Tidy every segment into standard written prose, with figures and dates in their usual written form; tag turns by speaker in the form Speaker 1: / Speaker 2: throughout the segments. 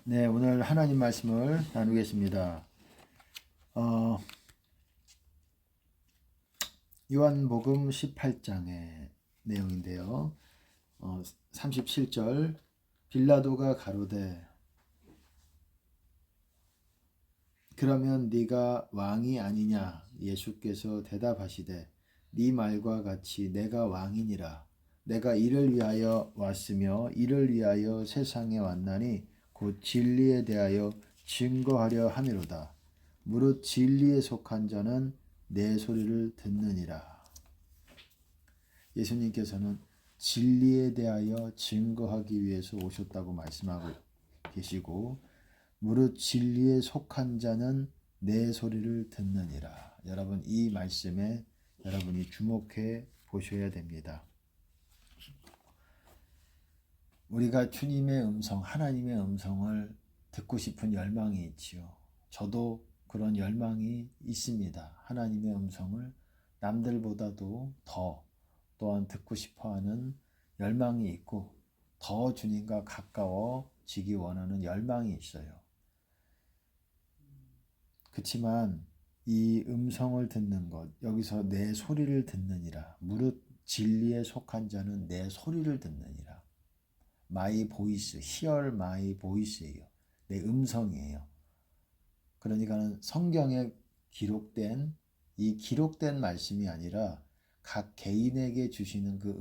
Speaker 1: 네, 오늘 하나님 말씀을 나누겠습니다. 요한복음 18장의 내용인데요. 37절 빌라도가 가로되 그러면 네가 왕이 아니냐? 예수께서 대답하시되 네 말과 같이 내가 왕이니라. 내가 이를 위하여 왔으며 이를 위하여 세상에 왔나니 곧 진리에 대하여 증거하려 함이로다. 무릇 진리에 속한 자는 내 소리를 듣느니라. 예수님께서는 진리에 대하여 증거하기 위해서 오셨다고 말씀하고 계시고 무릇 진리에 속한 자는 내 소리를 듣느니라. 여러분 이 말씀에 여러분이 주목해 보셔야 됩니다. 우리가 주님의 음성, 하나님의 음성을 듣고 싶은 열망이 있지요. 저도 그런 열망이 있습니다. 하나님의 음성을 남들보다도 더 또한 듣고 싶어하는 열망이 있고 더 주님과 가까워지기 원하는 열망이 있어요. 그렇지만 이 음성을 듣는 것, 여기서 내 소리를 듣느니라. 무릇 진리에 속한 자는 내 소리를 듣느니라. My voice, hear my voice예요. 내 음성이에요. 그러니까는 성경에 기록된 이 기록된 말씀이 아니라 각 개인에게 주시는 그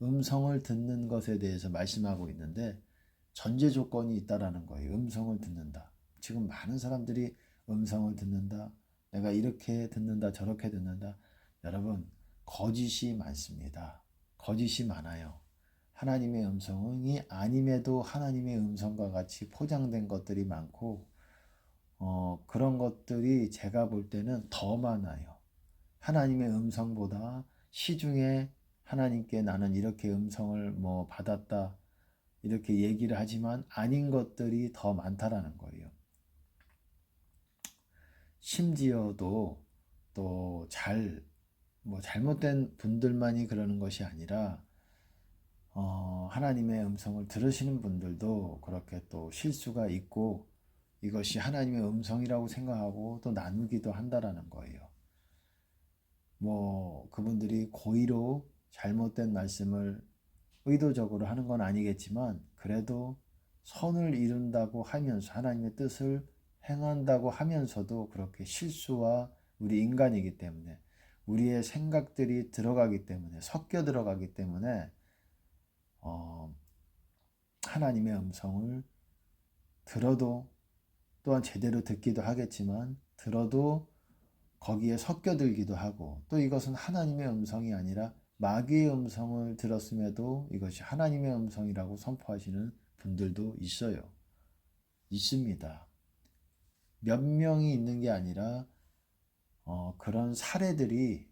Speaker 1: 음성을 듣는 것에 대해서 말씀하고 있는데 전제 조건이 있다라는 거예요. 음성을 듣는다. 지금 많은 사람들이 음성을 듣는다. 내가 이렇게 듣는다. 저렇게 듣는다. 여러분 거짓이 많습니다. 거짓이 많아요. 하나님의 음성이 아님에도 하나님의 음성과 같이 포장된 것들이 많고 그런 것들이 제가 볼 때는 더 많아요. 하나님의 음성보다 시중에 하나님께 나는 이렇게 음성을 받았다 이렇게 얘기를 하지만 아닌 것들이 더 많다라는 거예요. 심지어도 또 잘못된 분들만이 그러는 것이 아니라 하나님의 음성을 들으시는 분들도 그렇게 또 실수가 있고 이것이 하나님의 음성이라고 생각하고 또 나누기도 한다라는 거예요. 그분들이 고의로 잘못된 말씀을 의도적으로 하는 건 아니겠지만 그래도 선을 이룬다고 하면서 하나님의 뜻을 행한다고 하면서도 그렇게 실수와 우리 인간이기 때문에 우리의 생각들이 들어가기 때문에 섞여 들어가기 때문에 하나님의 음성을 들어도 또한 제대로 듣기도 하겠지만 들어도 거기에 섞여들기도 하고 또 이것은 하나님의 음성이 아니라 마귀의 음성을 들었음에도 이것이 하나님의 음성이라고 선포하시는 분들도 있습니다. 몇 명이 있는 게 아니라 그런 사례들이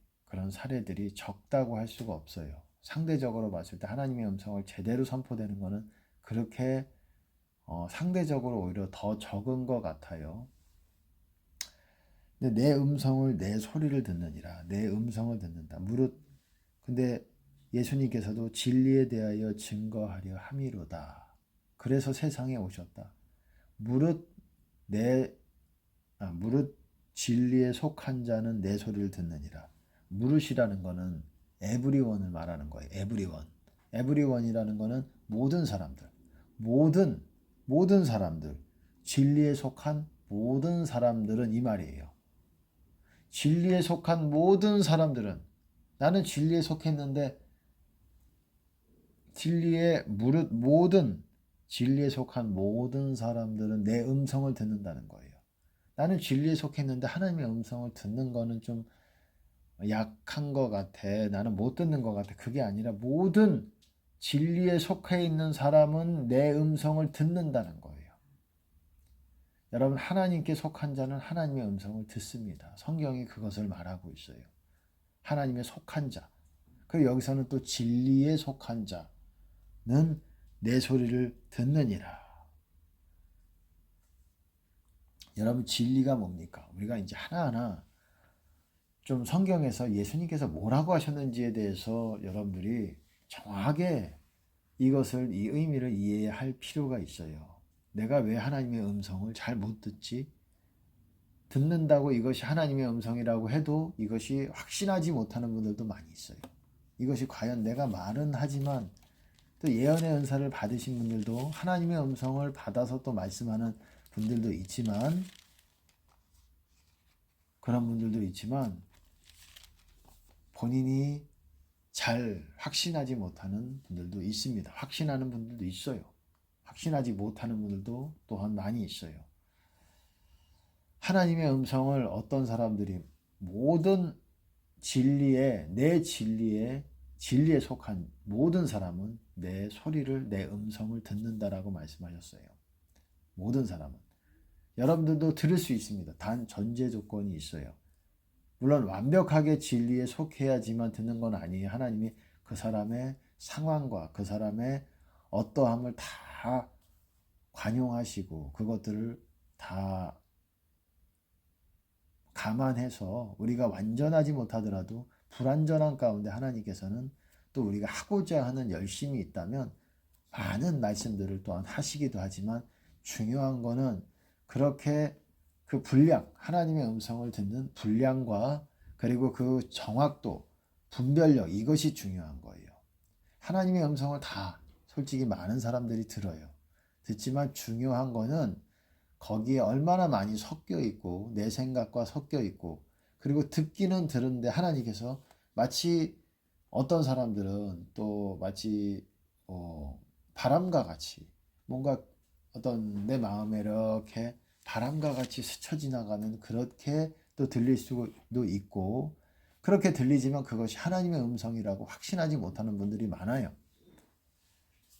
Speaker 1: 적다고 할 수가 없어요. 상대적으로 봤을 때 하나님의 음성을 제대로 선포되는 것은 그렇게 상대적으로 오히려 더 적은 것 같아요. 근데 내 음성을 내 소리를 듣느니라. 내 음성을 듣는다. 근데 예수님께서도 진리에 대하여 증거하려 함이로다. 그래서 세상에 오셨다. 무릇 진리에 속한 자는 내 소리를 듣느니라. 무릇이라는 거는 에브리원을 말하는 거예요. 에브리원이라는 거는 모든 사람들. 모든 사람들. 진리에 속한 모든 사람들은 이 말이에요. 진리에 속한 모든 사람들은 나는 진리에 속했는데 진리에 속한 모든 사람들은 내 음성을 듣는다는 거예요. 나는 진리에 속했는데 하나님의 음성을 듣는 거는 좀 약한 것 같아. 나는 못 듣는 것 같아. 그게 아니라 모든 진리에 속해 있는 사람은 내 음성을 듣는다는 거예요. 여러분 하나님께 속한 자는 하나님의 음성을 듣습니다. 성경이 그것을 말하고 있어요. 하나님의 속한 자. 그리고 여기서는 또 진리에 속한 자는 내 소리를 듣느니라. 여러분 진리가 뭡니까? 우리가 이제 하나하나 좀 성경에서 예수님께서 뭐라고 하셨는지에 대해서 여러분들이 정확하게 이 의미를 이해할 필요가 있어요. 내가 왜 하나님의 음성을 잘 못 듣지? 듣는다고 이것이 하나님의 음성이라고 해도 이것이 확신하지 못하는 분들도 많이 있어요. 이것이 과연 내가 말은 하지만 또 예언의 은사를 받으신 분들도 하나님의 음성을 받아서 또 말씀하는 분들도 있지만 그런 분들도 있지만 본인이 잘 확신하지 못하는 분들도 있습니다. 확신하는 분들도 있어요. 확신하지 못하는 분들도 또한 많이 있어요. 하나님의 음성을 어떤 사람들이 모든 진리에 내 진리에 속한 모든 사람은 내 소리를 내 음성을 듣는다라고 말씀하셨어요. 모든 사람은 여러분들도 들을 수 있습니다. 단 전제 조건이 있어요. 물론 완벽하게 진리에 속해야지만 듣는 건 아니에요. 하나님이 그 사람의 상황과 그 사람의 어떠함을 다 관용하시고 그것들을 다 감안해서 우리가 완전하지 못하더라도 불완전한 가운데 하나님께서는 또 우리가 하고자 하는 열심이 있다면 많은 말씀들을 또한 하시기도 하지만 중요한 거는 그렇게 그 분량, 하나님의 음성을 듣는 분량과 그리고 그 정확도, 분별력 이것이 중요한 거예요. 하나님의 음성을 다 솔직히 많은 사람들이 들어요. 듣지만 중요한 거는 거기에 얼마나 많이 섞여 있고 내 생각과 섞여 있고 그리고 듣기는 들은데 하나님께서 마치 어떤 사람들은 또 마치 바람과 같이 뭔가 어떤 내 마음에 이렇게 바람과 같이 스쳐 지나가는 그렇게 또 들릴 수도 있고 그렇게 들리지만 그것이 하나님의 음성이라고 확신하지 못하는 분들이 많아요.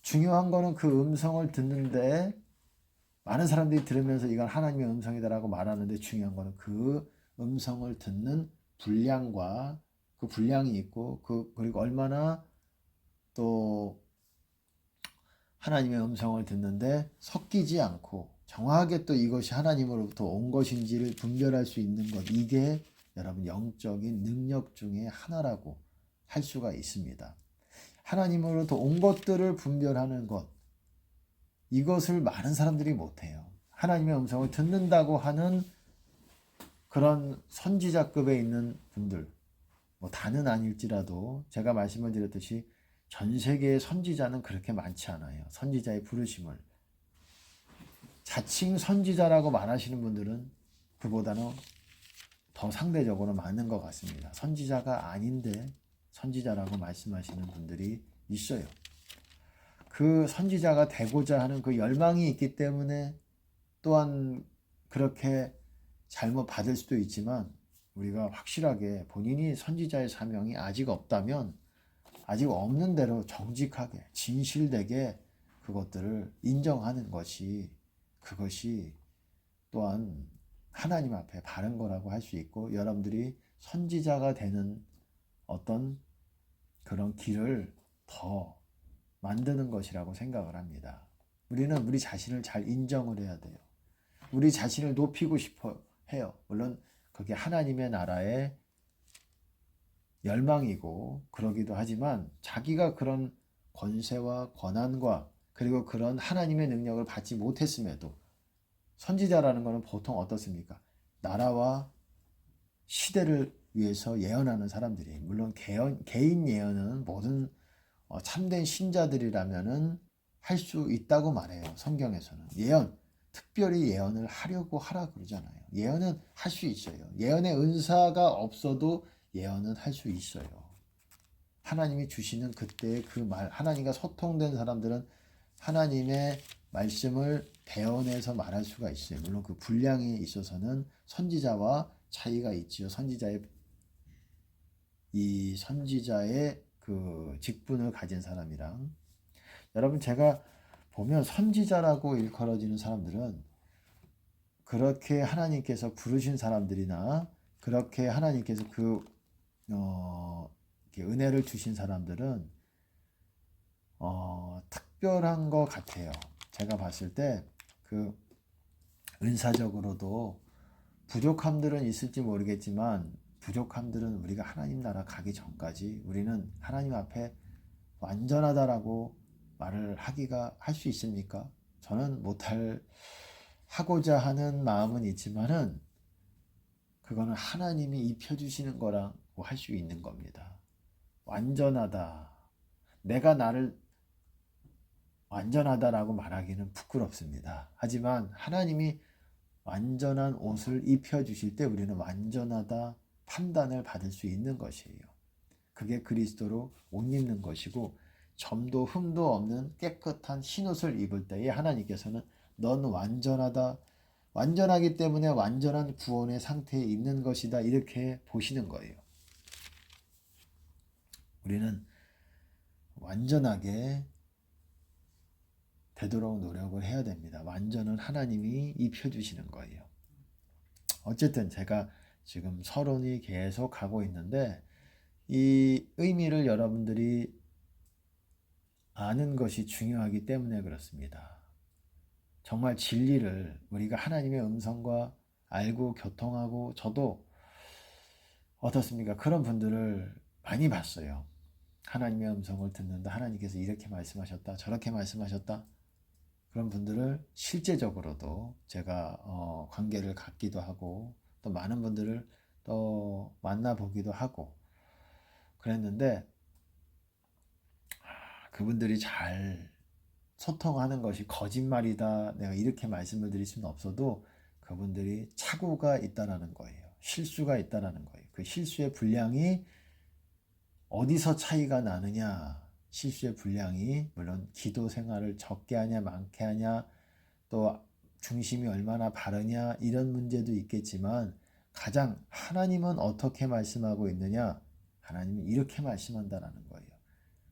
Speaker 1: 중요한 거는 그 음성을 듣는데 많은 사람들이 들으면서 이건 하나님의 음성이다라고 말하는데 중요한 거는 그 음성을 듣는 분량과 그 분량이 있고 그리고 얼마나 또 하나님의 음성을 듣는데 섞이지 않고 정확하게 또 이것이 하나님으로부터 온 것인지를 분별할 수 있는 것 이게 여러분 영적인 능력 중에 하나라고 할 수가 있습니다. 하나님으로부터 온 것들을 분별하는 것 이것을 많은 사람들이 못해요. 하나님의 음성을 듣는다고 하는 그런 선지자급에 있는 분들 뭐 다는 아닐지라도 제가 말씀을 드렸듯이 전 세계의 선지자는 그렇게 많지 않아요. 선지자의 부르심을 자칭 선지자라고 말하시는 분들은 그보다는 더 상대적으로 많은 것 같습니다. 선지자가 아닌데 선지자라고 말씀하시는 분들이 있어요. 그 선지자가 되고자 하는 그 열망이 있기 때문에 또한 그렇게 잘못 받을 수도 있지만 우리가 확실하게 본인이 선지자의 사명이 아직 없다면 아직 없는 대로 정직하게 진실되게 그것들을 인정하는 것이 그것이 또한 하나님 앞에 바른 거라고 할 수 있고 여러분들이 선지자가 되는 어떤 그런 길을 더 만드는 것이라고 생각을 합니다. 우리는 우리 자신을 잘 인정을 해야 돼요. 우리 자신을 높이고 싶어 해요. 물론 그게 하나님의 나라의 열망이고 그러기도 하지만 자기가 그런 권세와 권한과 그리고 그런 하나님의 능력을 받지 못했음에도 선지자라는 것은 보통 어떻습니까? 나라와 시대를 위해서 예언하는 사람들이 물론 개인 예언은 모든 참된 신자들이라면은 할 수 있다고 말해요. 성경에서는 예언 특별히 예언을 하려고 하라 그러잖아요. 예언은 할 수 있어요. 예언의 은사가 없어도 예언은 할 수 있어요. 하나님이 주시는 그때의 그 말, 하나님과 소통된 사람들은 하나님의 말씀을 배워내서 말할 수가 있어요. 물론 그 분량에 있어서는 선지자와 차이가 있지요. 선지자의 그 직분을 가진 사람이랑 여러분 제가 보면 선지자라고 일컬어지는 사람들은 그렇게 하나님께서 부르신 사람들이나 그렇게 하나님께서 은혜를 주신 사람들은 특별한 것 같아요. 제가 봤을 때 그 은사적으로도 부족함들은 있을지 모르겠지만 부족함들은 우리가 하나님 나라 가기 전까지 우리는 하나님 앞에 완전하다라고 말을 할 수 있습니까? 저는 하고자 하는 마음은 있지만은 그거는 하나님이 입혀주시는 거라고 할 수 있는 겁니다. 완전하다. 내가 나를 완전하다라고 말하기는 부끄럽습니다. 하지만 하나님이 완전한 옷을 입혀주실 때 우리는 완전하다 판단을 받을 수 있는 것이에요. 그게 그리스도로 옷 입는 것이고, 점도 흠도 없는 깨끗한 흰옷을 입을 때에 하나님께서는 넌 완전하다, 완전하기 때문에 완전한 구원의 상태에 있는 것이다, 이렇게 보시는 거예요. 우리는 완전하게 되도록 노력을 해야 됩니다. 완전은 하나님이 입혀주시는 거예요. 어쨌든 제가 지금 서론이 계속 가고 있는데 이 의미를 여러분들이 아는 것이 중요하기 때문에 그렇습니다. 정말 진리를 우리가 하나님의 음성과 알고 교통하고, 저도 어떻습니까? 그런 분들을 많이 봤어요. 하나님의 음성을 듣는다. 하나님께서 이렇게 말씀하셨다. 저렇게 말씀하셨다. 그런 분들을 실제적으로도 제가 관계를 갖기도 하고 또 많은 분들을 또 만나보기도 하고 그랬는데, 그분들이 잘 소통하는 것이 거짓말이다, 내가 이렇게 말씀을 드릴 수는 없어도 그분들이 착오가 있다라는 거예요. 실수가 있다라는 거예요. 그 실수의 분량이 어디서 차이가 나느냐, 실수의 분량이 물론 기도 생활을 적게 하냐 많게 하냐, 또 중심이 얼마나 바르냐, 이런 문제도 있겠지만 가장 하나님은 어떻게 말씀하고 있느냐, 하나님은 이렇게 말씀한다라는 거예요.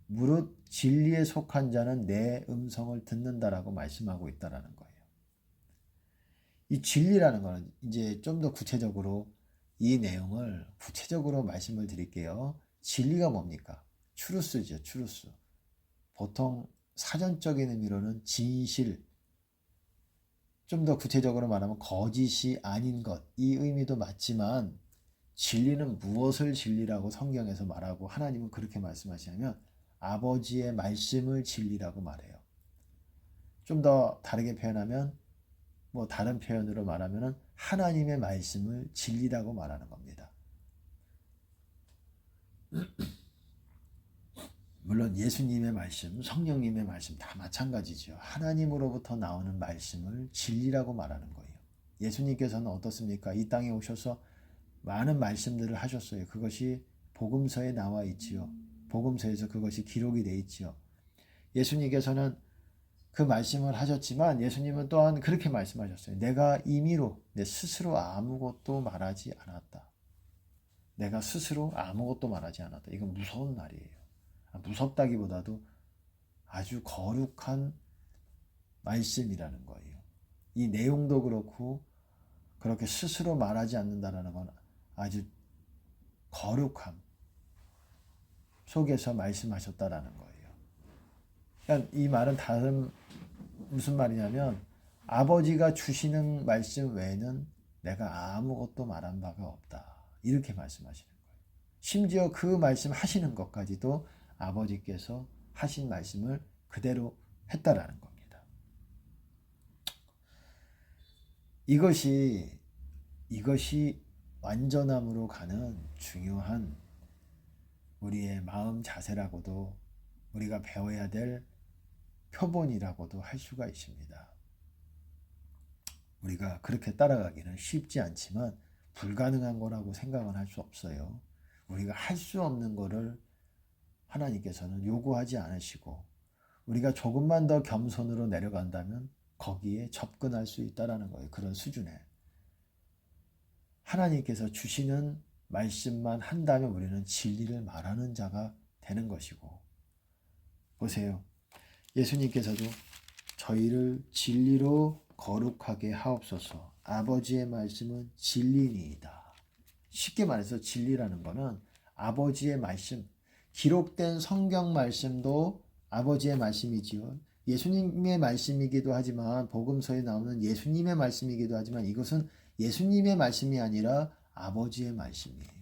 Speaker 1: 무릇 진리에 속한 자는 내 음성을 듣는다라고 말씀하고 있다라는 거예요. 이 진리라는 거는 이제 좀 더 구체적으로 이 내용을 구체적으로 말씀을 드릴게요. 진리가 뭡니까? 추루스죠, 추루스. 보통 사전적인 의미로는 진실, 좀 더 구체적으로 말하면 거짓이 아닌 것, 이 의미도 맞지만 진리는 무엇을 진리라고 성경에서 말하고 하나님은 그렇게 말씀하시냐면 아버지의 말씀을 진리라고 말해요. 좀 더 다르게 표현하면, 다른 표현으로 말하면 하나님의 말씀을 진리라고 말하는 겁니다. 물론 예수님의 말씀, 성령님의 말씀 다 마찬가지죠. 하나님으로부터 나오는 말씀을 진리라고 말하는 거예요. 예수님께서는 어떻습니까? 이 땅에 오셔서 많은 말씀들을 하셨어요. 그것이 복음서에 나와 있지요. 복음서에서 그것이 기록이 되어 있지요. 예수님께서는 그 말씀을 하셨지만 예수님은 또한 그렇게 말씀하셨어요. 내가 임의로 내 스스로 아무것도 말하지 않았다. 내가 스스로 아무것도 말하지 않았다. 이건 무서운 말이에요. 무섭다기보다도 아주 거룩한 말씀이라는 거예요. 이 내용도 그렇고 그렇게 스스로 말하지 않는다는 건 아주 거룩함 속에서 말씀하셨다라는 거예요. 그러니까 이 말은 무슨 말이냐면 아버지가 주시는 말씀 외에는 내가 아무것도 말한 바가 없다, 이렇게 말씀하시는 거예요. 심지어 그 말씀 하시는 것까지도 아버지께서 하신 말씀을 그대로 했다라는 겁니다. 이것이 완전함으로 가는 중요한 우리의 마음 자세라고도, 우리가 배워야 될 표본이라고도 할 수가 있습니다. 우리가 그렇게 따라가기는 쉽지 않지만 불가능한 거라고 생각은 할 수 없어요. 우리가 할 수 없는 거를 하나님께서는 요구하지 않으시고 우리가 조금만 더 겸손으로 내려간다면 거기에 접근할 수 있다는 거예요. 그런 수준에 하나님께서 주시는 말씀만 한다면 우리는 진리를 말하는 자가 되는 것이고, 보세요. 예수님께서도 저희를 진리로 거룩하게 하옵소서. 아버지의 말씀은 진리니이다. 쉽게 말해서 진리라는 것은 아버지의 말씀, 기록된 성경 말씀도 아버지의 말씀이지요. 예수님의 말씀이기도 하지만, 복음서에 나오는 예수님의 말씀이기도 하지만 이것은 예수님의 말씀이 아니라 아버지의 말씀이에요.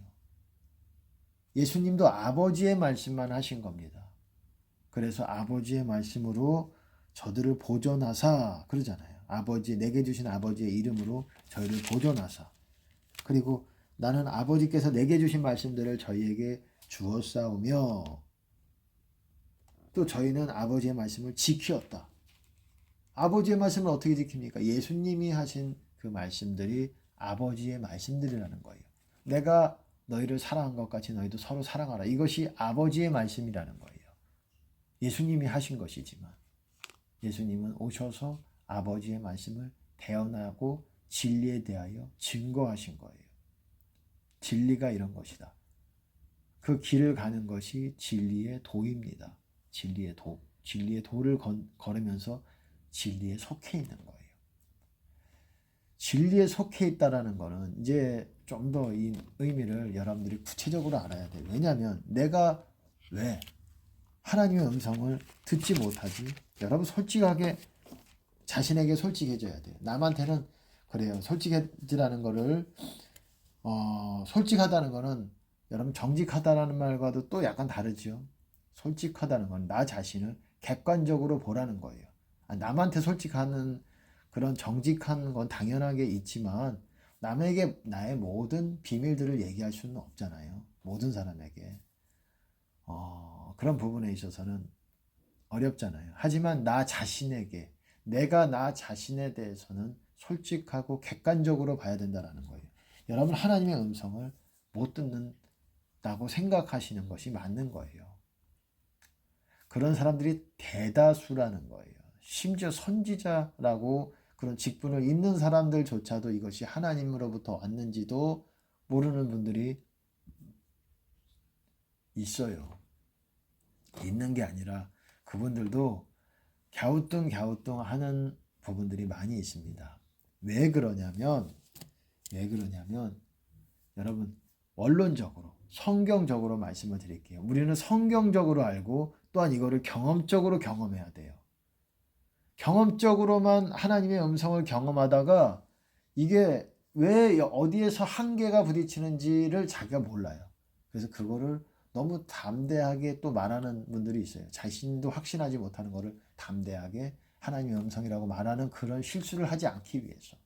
Speaker 1: 예수님도 아버지의 말씀만 하신 겁니다. 그래서 아버지의 말씀으로 저들을 보존하사 그러잖아요. 아버지 내게 주신 아버지의 이름으로 저희를 보존하사. 그리고 나는 아버지께서 내게 주신 말씀들을 저희에게 주었사오며 또 저희는 아버지의 말씀을 지키었다. 아버지의 말씀을 어떻게 지킵니까? 예수님이 하신 그 말씀들이 아버지의 말씀들이라는 거예요. 내가 너희를 사랑한 것 같이 너희도 서로 사랑하라. 이것이 아버지의 말씀이라는 거예요. 예수님이 하신 것이지만 예수님은 오셔서 아버지의 말씀을 대언하고 진리에 대하여 증거하신 거예요. 진리가 이런 것이다. 그 길을 가는 것이 진리의 도입니다. 진리의 도. 진리의 도를 걸으면서 진리에 속해 있는 거예요. 진리에 속해 있다라는 거는 이제 좀 더 이 의미를 여러분들이 구체적으로 알아야 돼요. 왜냐하면 내가 왜 하나님의 음성을 듣지 못하지? 여러분 솔직하게 자신에게 솔직해져야 돼요. 남한테는 그래요. 솔직해지라는 거를 솔직하다는 거는 여러분 정직하다라는 말과도 또 약간 다르죠. 솔직하다는 건 나 자신을 객관적으로 보라는 거예요. 남한테 솔직하는 그런 정직한 건 당연하게 있지만 남에게 나의 모든 비밀들을 얘기할 수는 없잖아요. 모든 사람에게. 그런 부분에 있어서는 어렵잖아요. 하지만 나 자신에게 내가 나 자신에 대해서는 솔직하고 객관적으로 봐야 된다는 거예요. 여러분 하나님의 음성을 못 듣는다고 생각하시는 것이 맞는 거예요. 그런 사람들이 대다수라는 거예요. 심지어 선지자라고 그런 직분을 있는 사람들조차도 이것이 하나님으로부터 왔는지도 모르는 분들이 있어요. 있는 게 아니라 그분들도 갸우뚱 하는 부분들이 많이 있습니다. 왜 그러냐면 여러분 원론적으로 성경적으로 말씀을 드릴게요. 우리는 성경적으로 알고 또한 이거를 경험적으로 경험해야 돼요. 경험적으로만 하나님의 음성을 경험하다가 이게 왜 어디에서 한계가 부딪히는지를 자기가 몰라요. 그래서 그거를 너무 담대하게 또 말하는 분들이 있어요. 자신도 확신하지 못하는 거를 담대하게 하나님의 음성이라고 말하는 그런 실수를 하지 않기 위해서.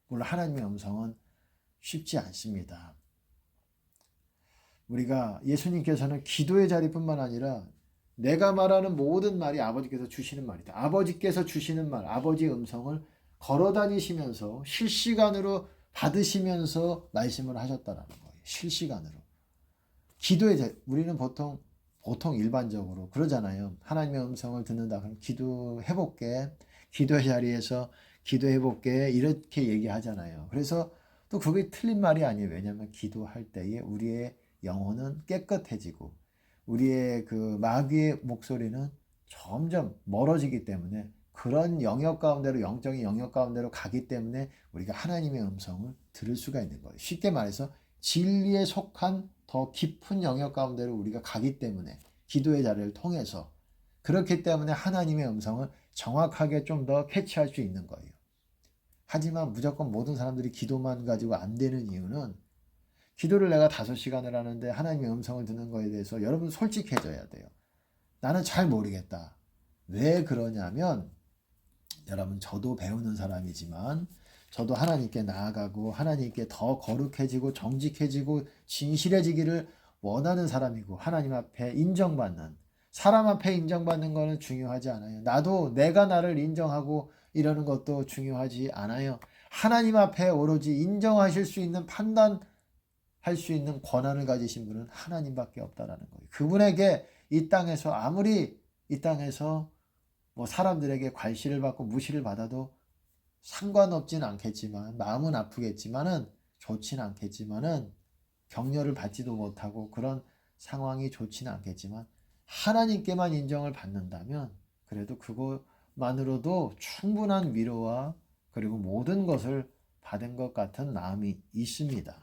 Speaker 1: 물론 하나님의 음성은 쉽지 않습니다. 우리가 예수님께서는 기도의 자리뿐만 아니라 내가 말하는 모든 말이 아버지께서 주시는 말이다. 아버지께서 주시는 말, 아버지의 음성을 걸어다니시면서 실시간으로 받으시면서 말씀을 하셨다는 거예요. 실시간으로. 기도의 자리, 우리는 보통 일반적으로 그러잖아요. 하나님의 음성을 듣는다. 그럼 기도해볼게. 기도의 자리에서 기도해볼게. 이렇게 얘기하잖아요. 그래서 또 그게 틀린 말이 아니에요. 왜냐하면 기도할 때에 우리의 영혼은 깨끗해지고 우리의 그 마귀의 목소리는 점점 멀어지기 때문에 그런 영역 가운데로 영적인 영역 가운데로 가기 때문에 우리가 하나님의 음성을 들을 수가 있는 거예요. 쉽게 말해서 진리에 속한 더 깊은 영역 가운데로 우리가 가기 때문에 기도의 자리를 통해서 그렇기 때문에 하나님의 음성을 정확하게 좀 더 캐치할 수 있는 거예요. 하지만 무조건 모든 사람들이 기도만 가지고 안 되는 이유는 기도를 내가 5시간을 하는데 하나님의 음성을 듣는 거에 대해서 여러분 솔직해져야 돼요. 나는 잘 모르겠다. 왜 그러냐면 여러분 저도 배우는 사람이지만 저도 하나님께 나아가고 하나님께 더 거룩해지고 정직해지고 진실해지기를 원하는 사람이고 하나님 앞에 인정받는 사람 앞에 인정받는 거는 중요하지 않아요. 나도 내가 나를 인정하고 이러는 것도 중요하지 않아요. 하나님 앞에 오로지 인정하실 수 있는 판단할 수 있는 권한을 가지신 분은 하나님밖에 없다라는 거예요. 그분에게 이 땅에서 아무리 이 땅에서 뭐 사람들에게 괄시를 받고 무시를 받아도 상관없진 않겠지만 마음은 아프겠지만은 좋지는 않겠지만은 격려를 받지도 못하고 그런 상황이 좋지는 않겠지만 하나님께만 인정을 받는다면 그래도 그것만으로도 충분한 위로와 그리고 모든 것을 받은 것 같은 마음이 있습니다.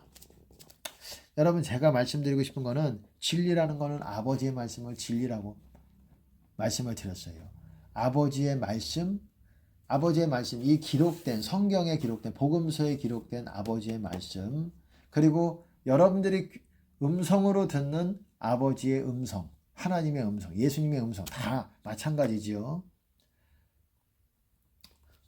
Speaker 1: 여러분 제가 말씀드리고 싶은 거는 진리라는 거는 아버지의 말씀을 진리라고 말씀을 드렸어요. 아버지의 말씀, 이 기록된 성경에 기록된 복음서에 기록된 아버지의 말씀 그리고 여러분들이 음성으로 듣는 아버지의 음성, 하나님의 음성, 예수님의 음성 다 마찬가지지요.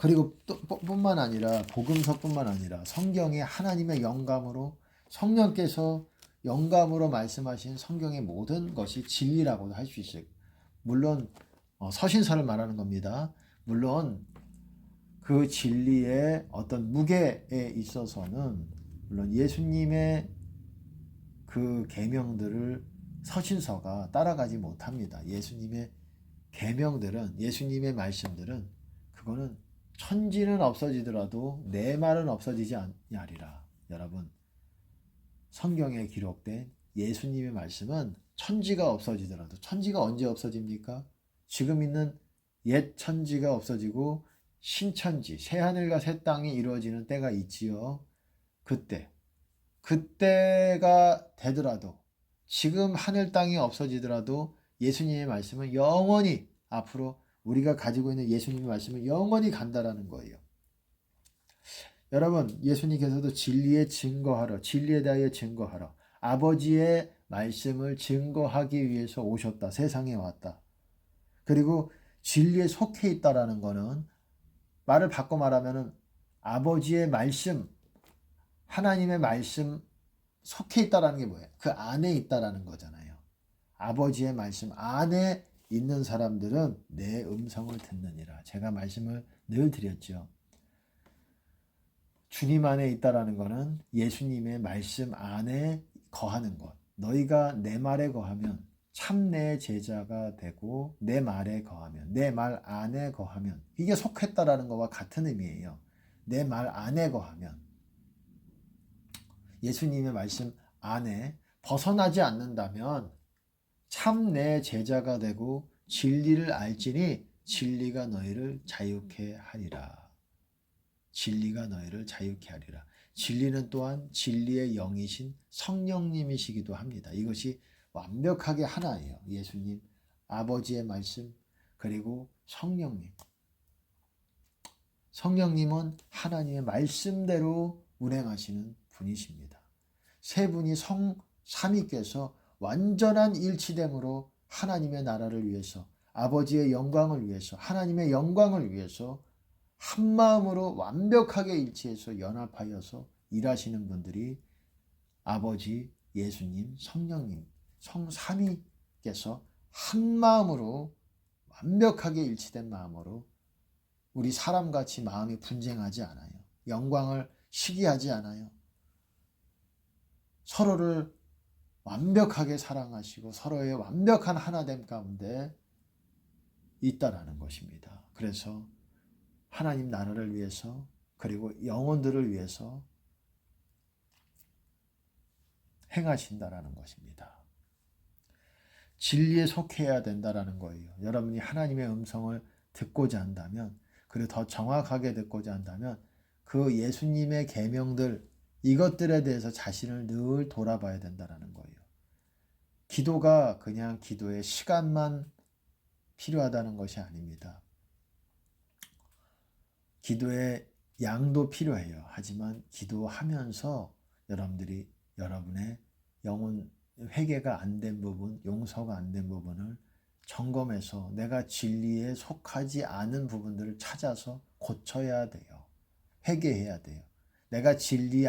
Speaker 1: 그리고 또 뿐만 아니라 복음서뿐만 아니라 성경에 하나님의 영감으로 성령께서 영감으로 말씀하신 성경의 모든 것이 진리라고도 할 수 있어요. 물론 서신서를 말하는 겁니다. 물론 그 진리의 어떤 무게에 있어서는 물론 예수님의 그 계명들을 서신서가 따라가지 못합니다. 예수님의 계명들은 예수님의 말씀들은 그거는 천지는 없어지더라도 내 말은 없어지지 아니하리라. 여러분 성경에 기록된 예수님의 말씀은 천지가 없어지더라도 천지가 언제 없어집니까? 지금 있는 옛 천지가 없어지고 신천지 새하늘과 새 땅이 이루어지는 때가 있지요. 그때가 되더라도 지금 하늘 땅이 없어지더라도 예수님의 말씀은 영원히 앞으로 우리가 가지고 있는 예수님의 말씀은 영원히 간다라는 거예요. 여러분 예수님께서도 진리에 증거하러 진리에 대하여 증거하러 아버지의 말씀을 증거하기 위해서 오셨다. 세상에 왔다. 그리고 진리에 속해 있다라는 거는 말을 바꿔 말하면은 아버지의 말씀 하나님의 말씀 속해 있다라는 게 뭐예요? 그 안에 있다라는 거잖아요. 아버지의 말씀 안에 있는 사람들은 내 음성을 듣느니라. 제가 말씀을 늘 드렸죠. 주님 안에 있다라는 것은 예수님의 말씀 안에 거하는 것. 너희가 내 말에 거하면 참 내 제자가 되고 내 말에 거하면 내 말 안에 거하면 이게 속했다라는 것과 같은 의미예요. 내 말 안에 거하면 예수님의 말씀 안에 벗어나지 않는다면 참 내 제자가 되고 진리를 알지니 진리가 너희를 자유케 하리라. 진리가 너희를 자유케 하리라. 진리는 또한 진리의 영이신 성령님이시기도 합니다. 이것이 완벽하게 하나예요. 예수님, 아버지의 말씀, 그리고 성령님. 성령님은 하나님의 말씀대로 운행하시는 분이십니다. 세 분이 삼위께서 완전한 일치됨으로 하나님의 나라를 위해서 아버지의 영광을 위해서 하나님의 영광을 위해서 한마음으로 완벽하게 일치해서 연합하여서 일하시는 분들이 아버지, 예수님, 성령님, 성삼위께서 한마음으로 완벽하게 일치된 마음으로 우리 사람같이 마음이 분쟁하지 않아요. 영광을 시기하지 않아요. 서로를 완벽하게 사랑하시고 서로의 완벽한 하나됨 가운데 있다라는 것입니다. 그래서 하나님 나라를 위해서 그리고 영혼들을 위해서 행하신다라는 것입니다. 진리에 속해야 된다라는 거예요. 여러분이 하나님의 음성을 듣고자 한다면 그리고 더 정확하게 듣고자 한다면 그 예수님의 계명들 이것들에 대해서 자신을 늘 돌아봐야 된다라는 거예요. 기도가 그냥 기도의 시간만 필요하다는 것이 아닙니다. 기도의 양도 필요해요. 하지만 기도하면서 여러분들이 여러분의 영혼 회개가 안 된 부분, 용서가 안 된 부분을 점검해서 내가 진리에 속하지 않은 부분들을 찾아서 고쳐야 돼요. 회개해야 돼요. 내가 진리에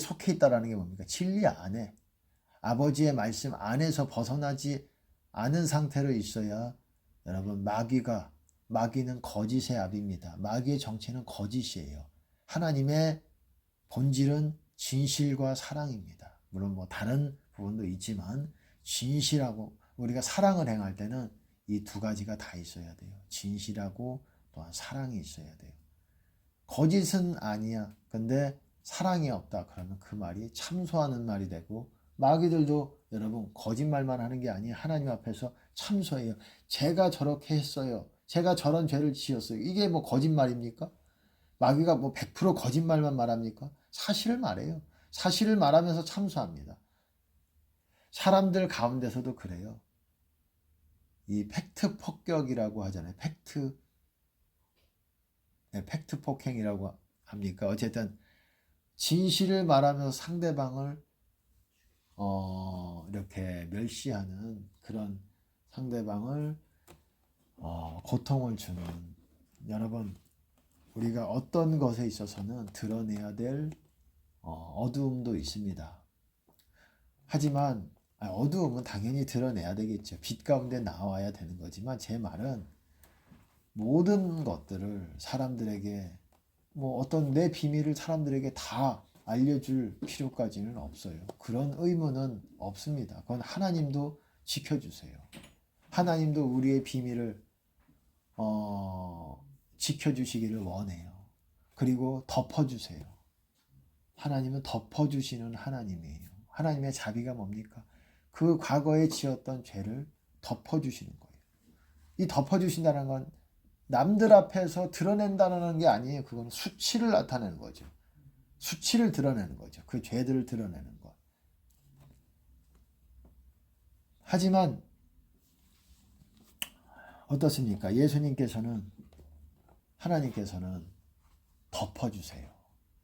Speaker 1: 속해 있다는 게 뭡니까? 진리 안에 아버지의 말씀 안에서 벗어나지 않은 상태로 있어야 여러분 마귀는 거짓의 압입니다. 마귀의 정체는 거짓이에요. 하나님의 본질은 진실과 사랑입니다. 물론 다른 부분도 있지만 진실하고 우리가 사랑을 행할 때는 이 두 가지가 다 있어야 돼요. 진실하고 또한 사랑이 있어야 돼요. 거짓은 아니야. 근데 사랑이 없다. 그러면 그 말이 참소하는 말이 되고 마귀들도 여러분 거짓말만 하는 게 아니에요. 하나님 앞에서 참소해요. 제가 저렇게 했어요. 제가 저런 죄를 지었어요. 이게 거짓말입니까? 마귀가 100% 거짓말만 말합니까? 사실을 말해요. 사실을 말하면서 참소합니다. 사람들 가운데서도 그래요. 이 팩트 폭격이라고 하잖아요. 팩트 폭행이라고 합니까? 어쨌든 진실을 말하면서 상대방을 이렇게 멸시하는 그런 상대방을 고통을 주는 여러분, 우리가 어떤 것에 있어서는 드러내야 될 어두움도 있습니다. 하지만 어두움은 당연히 드러내야 되겠죠. 빛 가운데 나와야 되는 거지만, 제 말은 모든 것들을 사람들에게 어떤 내 비밀을 사람들에게 다 알려줄 필요까지는 없어요. 그런 의무는 없습니다. 그건 하나님도 지켜주세요. 하나님도 우리의 비밀을 지켜주시기를 원해요. 그리고 덮어주세요. 하나님은 덮어주시는 하나님이에요. 하나님의 자비가 뭡니까? 그 과거에 지었던 죄를 덮어주시는 거예요. 이 덮어주신다는 건 남들 앞에서 드러낸다는 게 아니에요. 그건 수치를 나타내는 거죠. 수치를 드러내는 거죠. 그 죄들을 드러내는 것. 하지만 어떻습니까? 예수님께서는, 하나님께서는 덮어주세요.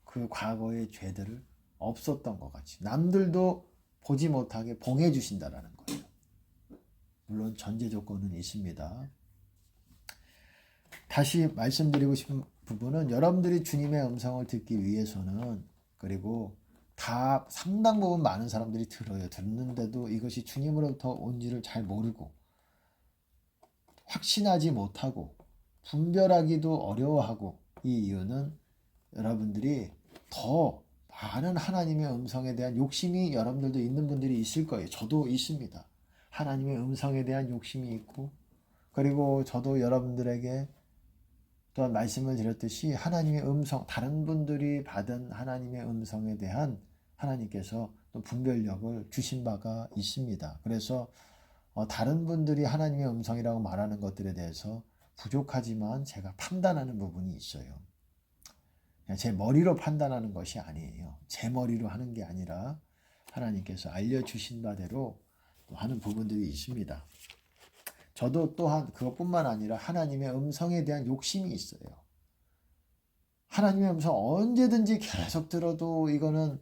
Speaker 1: 그 과거의 죄들을 없었던 것 같이 남들도 보지 못하게 봉해 주신다라는 거예요. 물론 전제 조건은 있습니다. 다시 말씀드리고 싶은 부분은, 여러분들이 주님의 음성을 듣기 위해서는, 그리고 다 상당 부분 많은 사람들이 들어요. 듣는데도 이것이 주님으로부터 온지를 잘 모르고 확신하지 못하고 분별하기도 어려워하고, 이 이유는 여러분들이 더 많은 하나님의 음성에 대한 욕심이 여러분들도 있는 분들이 있을 거예요. 저도 있습니다. 하나님의 음성에 대한 욕심이 있고, 그리고 저도 여러분들에게 또한 말씀을 드렸듯이 하나님의 음성, 다른 분들이 받은 하나님의 음성에 대한 하나님께서 또 분별력을 주신 바가 있습니다. 그래서 다른 분들이 하나님의 음성이라고 말하는 것들에 대해서 부족하지만 제가 판단하는 부분이 있어요. 제 머리로 판단하는 것이 아니에요. 제 머리로 하는 게 아니라 하나님께서 알려주신 바대로 또 하는 부분들이 있습니다. 저도 또한 그것뿐만 아니라 하나님의 음성에 대한 욕심이 있어요. 하나님의 음성 언제든지 계속 들어도 이거는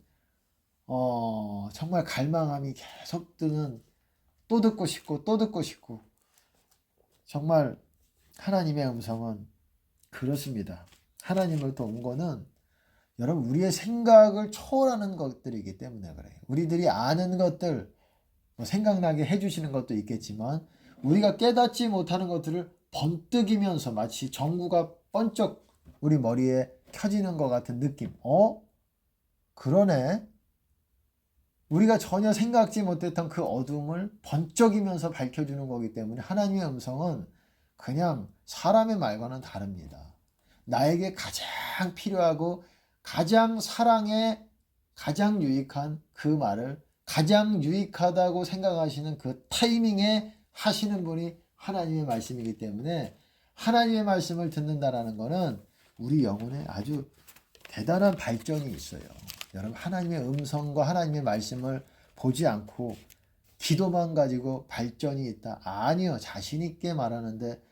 Speaker 1: 정말 갈망함이 계속 드는, 또 듣고 싶고 또 듣고 싶고, 정말 하나님의 음성은 그렇습니다. 하나님으로부터 온 거는 여러분 우리의 생각을 초월하는 것들이기 때문에 그래요. 우리들이 아는 것들, 생각나게 해주시는 것도 있겠지만 우리가 깨닫지 못하는 것들을 번뜩이면서 마치 전구가 번쩍 우리 머리에 켜지는 것 같은 느낌. 그러네. 우리가 전혀 생각지 못했던 그 어둠을 번쩍이면서 밝혀주는 거기 때문에 하나님의 음성은 그냥 사람의 말과는 다릅니다. 나에게 가장 필요하고 가장 사랑에 가장 유익한 그 말을 가장 유익하다고 생각하시는 그 타이밍에 하시는 분이 하나님의 말씀이기 때문에, 하나님의 말씀을 듣는다라는 것은 우리 영혼에 아주 대단한 발전이 있어요. 여러분, 하나님의 음성과 하나님의 말씀을 보지 않고 기도만 가지고 발전이 있다? 아니요. 자신 있게 말하는데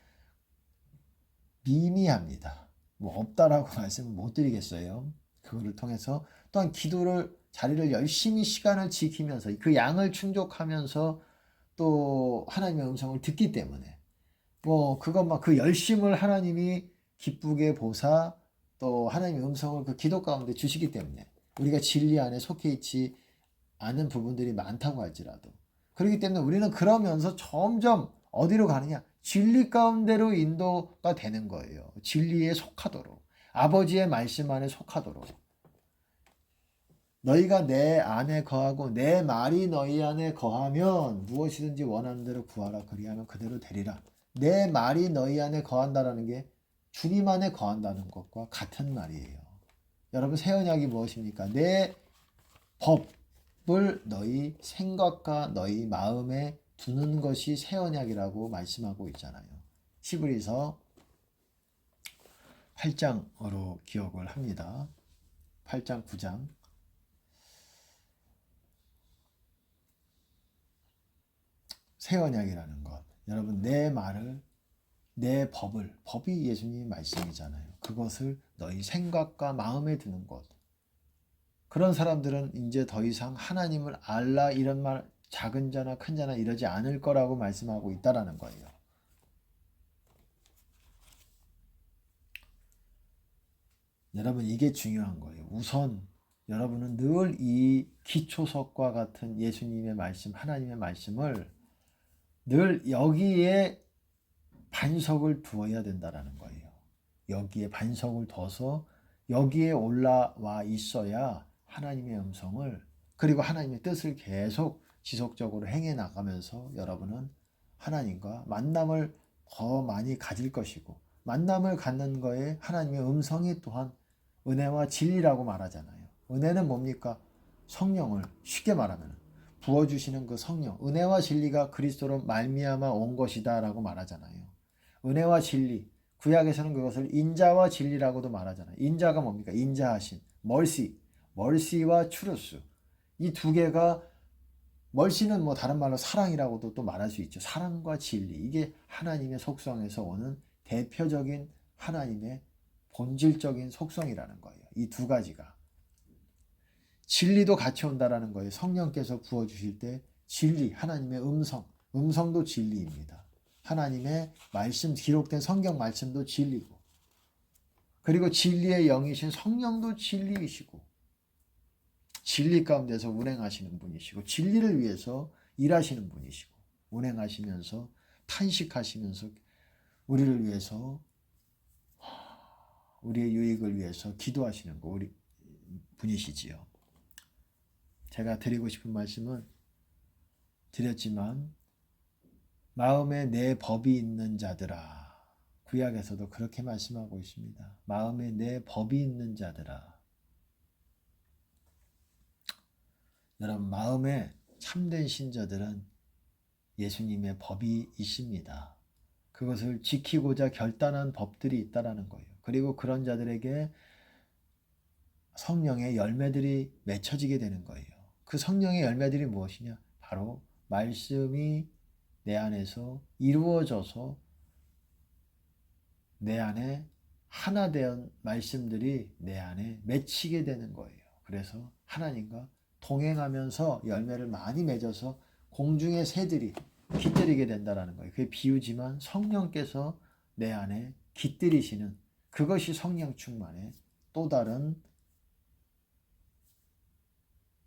Speaker 1: 미미합니다. 없다라고 말씀을 못 드리겠어요. 그거를 통해서 또한 기도를, 자리를 열심히 시간을 지키면서 그 양을 충족하면서 또 하나님의 음성을 듣기 때문에 그것만, 그 열심을 하나님이 기쁘게 보사 또 하나님의 음성을 그 기도 가운데 주시기 때문에 우리가 진리 안에 속해 있지 않은 부분들이 많다고 할지라도, 그렇기 때문에 우리는 그러면서 점점 어디로 가느냐? 진리 가운데로 인도가 되는 거예요. 진리에 속하도록, 아버지의 말씀 안에 속하도록. 너희가 내 안에 거하고 내 말이 너희 안에 거하면 무엇이든지 원하는 대로 구하라. 그리하면 그대로 되리라. 내 말이 너희 안에 거한다라는 게 주님 안에 거한다는 것과 같은 말이에요. 여러분, 새 언약이 무엇입니까? 내 법을 너희 생각과 너희 마음에 두는 것이 새 언약이라고 말씀하고 있잖아요. 히브리서 8장으로 기억을 합니다. 8장 9장. 새 언약이라는 것. 여러분, 내 말을, 내 법을, 법이 예수님의 말씀이잖아요. 그것을 너희 생각과 마음에 드는 것. 그런 사람들은 이제 더 이상 하나님을 알라 이런 말, 작은 자나 큰 자나 이러지 않을 거라고 말씀하고 있다라는 거예요. 여러분 이게 중요한 거예요. 우선 여러분은 늘 이 기초석과 같은 예수님의 말씀, 하나님의 말씀을 늘 여기에 반석을 두어야 된다라는 거예요. 여기에 반석을 둬서 여기에 올라와 있어야 하나님의 음성을 그리고 하나님의 뜻을 계속 지속적으로 행해 나가면서 여러분은 하나님과 만남을 더 많이 가질 것이고 만남을 갖는 거에 하나님의 음성이 또한 은혜와 진리라고 말하잖아요. 은혜는 뭡니까? 성령을 쉽게 말하면 부어주시는 그 성령, 은혜와 진리가 그리스도로 말미암아 온 것이다 라고 말하잖아요. 은혜와 진리, 구약에서는 그것을 인자와 진리라고도 말하잖아요. 인자가 뭡니까? 인자하심, 멀시와 추루스. 이 두 개가 멀시는 뭐 다른 말로 사랑이라고도 또 말할 수 있죠. 사랑과 진리. 이게 하나님의 속성에서 오는 대표적인 하나님의 본질적인 속성이라는 거예요. 이 두 가지가. 진리도 같이 온다라는 거예요. 성령께서 부어주실 때 진리, 하나님의 음성도 진리입니다. 하나님의 말씀, 기록된 성경 말씀도 진리고 그리고 진리의 영이신 성령도 진리이시고 진리 가운데서 운행하시는 분이시고 진리를 위해서 일하시는 분이시고 운행하시면서 탄식하시면서 우리를 위해서 우리의 유익을 위해서 기도하시는 우리 분이시지요. 제가 드리고 싶은 말씀은 드렸지만 마음에 내 법이 있는 자들아 구약에서도 그렇게 말씀하고 있습니다. 마음에 내 법이 있는 자들아 여러분 마음에 참된 신자들은 예수님의 법이 있습니다. 그것을 지키고자 결단한 법들이 있다라는 거예요. 그리고 그런 자들에게 성령의 열매들이 맺혀지게 되는 거예요. 그 성령의 열매들이 무엇이냐? 바로 말씀이 내 안에서 이루어져서 내 안에 하나 된 말씀들이 내 안에 맺히게 되는 거예요. 그래서 하나님과 동행하면서 열매를 많이 맺어서 공중의 새들이 깃들이게 된다는 거예요. 그게 비유지만 성령께서 내 안에 깃들이시는 그것이 성령 충만의 또 다른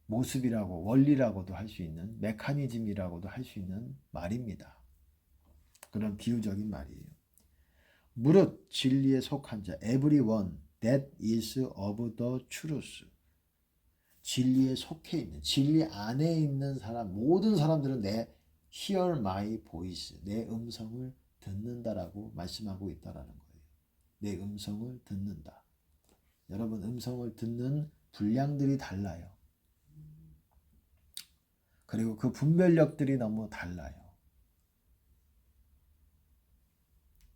Speaker 1: 모습이라고 원리라고도 할 수 있는 메커니즘이라고도 할 수 있는 말입니다. 그런 비유적인 말이에요. 무릇 진리에 속한 자 everyone that is of the truth 진리에 속해 있는 진리 안에 있는 사람 모든 사람들은 내 hear my voice 내 음성을 듣는다라고 말씀하고 있다라는 거예요. 내 음성을 듣는다. 여러분 음성을 듣는 분량들이 달라요. 그리고 그 분별력들이 너무 달라요.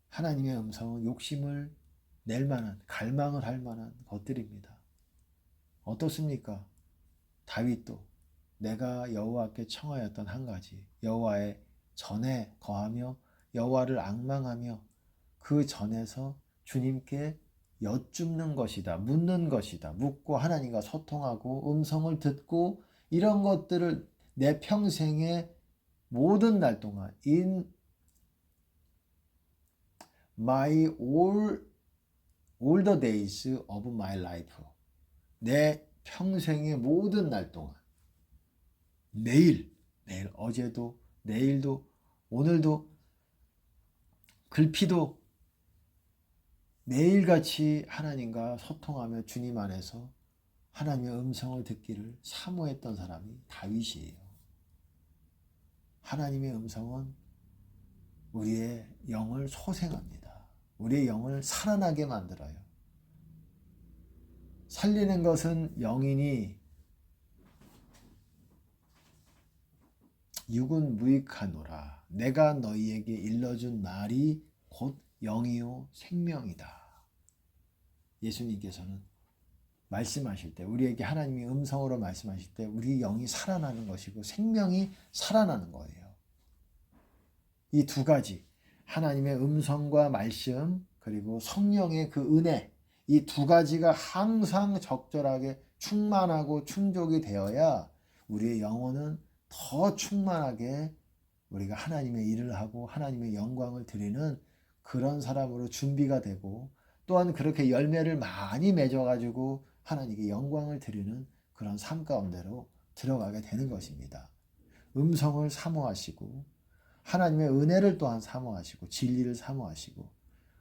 Speaker 1: 하나님의 음성은 욕심을 낼 만한 갈망을 할 만한 것들입니다. 어떻습니까? 다윗도 내가 여호와께 청하였던 한 가지 여호와의 전에 거하며 여호와를 앙망하며 그 전에서 주님께 여쭙는 것이다. 묻는 것이다. 묻고 하나님과 소통하고 음성을 듣고 이런 것들을 내 평생의 모든 날 동안 in my all the days of my life 내 평생의 모든 날 동안 내일 어제도 내일도 오늘도 글피도 매일같이 하나님과 소통하며 주님 안에서 하나님의 음성을 듣기를 사모했던 사람이 다윗이에요. 하나님의 음성은 우리의 영을 소생합니다. 우리의 영을 살아나게 만들어요. 살리는 것은 영이니 육은 무익하노라. 내가 너희에게 일러준 말이 곧 영이요 생명이다. 예수님께서는 말씀하실 때 우리에게 하나님이 음성으로 말씀하실 때 우리 영이 살아나는 것이고 생명이 살아나는 거예요. 이 두 가지 하나님의 음성과 말씀 그리고 성령의 그 은혜 이 두 가지가 항상 적절하게 충만하고 충족이 되어야 우리의 영혼은 더 충만하게 우리가 하나님의 일을 하고 하나님의 영광을 드리는 그런 사람으로 준비가 되고 또한 그렇게 열매를 많이 맺어가지고 하나님께 영광을 드리는 그런 삶 가운데로 들어가게 되는 것입니다. 음성을 사모하시고 하나님의 은혜를 또한 사모하시고 진리를 사모하시고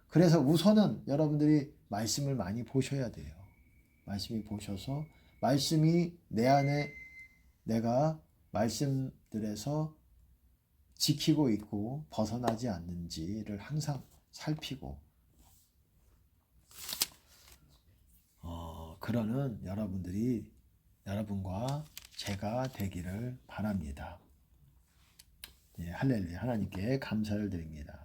Speaker 1: 그래서 우선은 여러분들이 말씀을 많이 보셔야 돼요. 말씀이 보셔서 말씀이 내 안에 내가 말씀들에서 지키고 있고 벗어나지 않는지를 항상 살피고 그러는 여러분과 제가 되기를 바랍니다. 예, 할렐루야. 하나님께 감사를 드립니다.